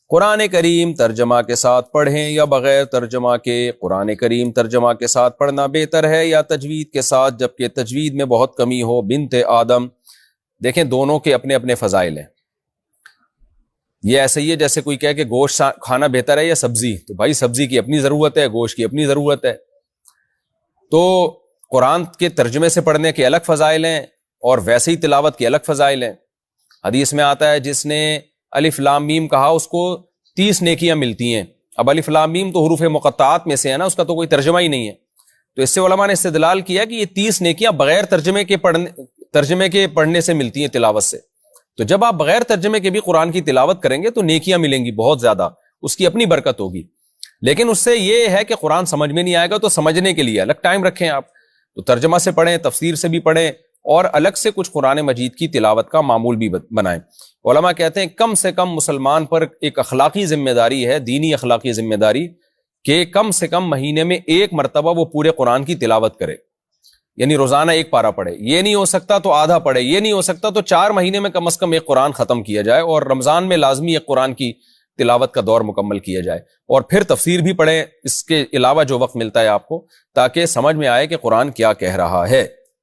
قرآن کریم ترجمہ کے ساتھ پڑھیں یا بغیر ترجمہ کے؟ قرآن کریم ترجمہ کے ساتھ پڑھنا بہتر ہے یا تجوید کے ساتھ، جبکہ تجوید میں بہت کمی ہو؟ بنت آدم۔ دیکھیں دونوں کے اپنے اپنے فضائل ہیں۔ یہ ایسے ہی ہے جیسے کوئی کہے کہ گوشت کھانا بہتر ہے یا سبزی، تو بھائی سبزی کی اپنی ضرورت ہے، گوشت کی اپنی ضرورت ہے۔ تو قرآن کے ترجمے سے پڑھنے کے الگ فضائل ہیں اور ویسے ہی تلاوت کے الگ فضائل ہیں۔ حدیث میں آتا ہے جس نے الف لام میم کہا اس کو 30 نیکیاں ملتی ہیں۔ اب الف لام میم تو حروف مقطعات میں سے ہے نا، اس کا تو کوئی ترجمہ ہی نہیں ہے، تو اس سے علماء نے استدلال کیا کہ یہ 30 نیکیاں بغیر ترجمے کے پڑھنے سے ملتی ہیں، تلاوت سے۔ تو جب آپ بغیر ترجمے کے بھی قرآن کی تلاوت کریں گے تو نیکیاں ملیں گی بہت زیادہ، اس کی اپنی برکت ہوگی۔ لیکن اس سے یہ ہے کہ قرآن سمجھ میں نہیں آئے گا، تو سمجھنے کے لیے الگ ٹائم رکھیں آپ، تو ترجمہ سے پڑھیں، تفسیر سے بھی پڑھیں، اور الگ سے کچھ قرآن مجید کی تلاوت کا معمول بھی بنائیں۔ علماء کہتے ہیں کم سے کم مسلمان پر ایک اخلاقی ذمہ داری ہے، دینی اخلاقی ذمہ داری، کہ کم سے کم مہینے میں ایک مرتبہ وہ پورے قرآن کی تلاوت کرے، یعنی روزانہ ایک پارہ پڑھے۔ یہ نہیں ہو سکتا تو آدھا پڑھے، یہ نہیں ہو سکتا تو 4 مہینے میں کم از کم ایک قرآن ختم کیا جائے، اور رمضان میں لازمی ایک قرآن کی تلاوت کا دور مکمل کیا جائے، اور پھر تفسیر بھی پڑھیں اس کے علاوہ جو وقت ملتا ہے آپ کو، تاکہ سمجھ میں آئے کہ قرآن کیا کہہ رہا ہے۔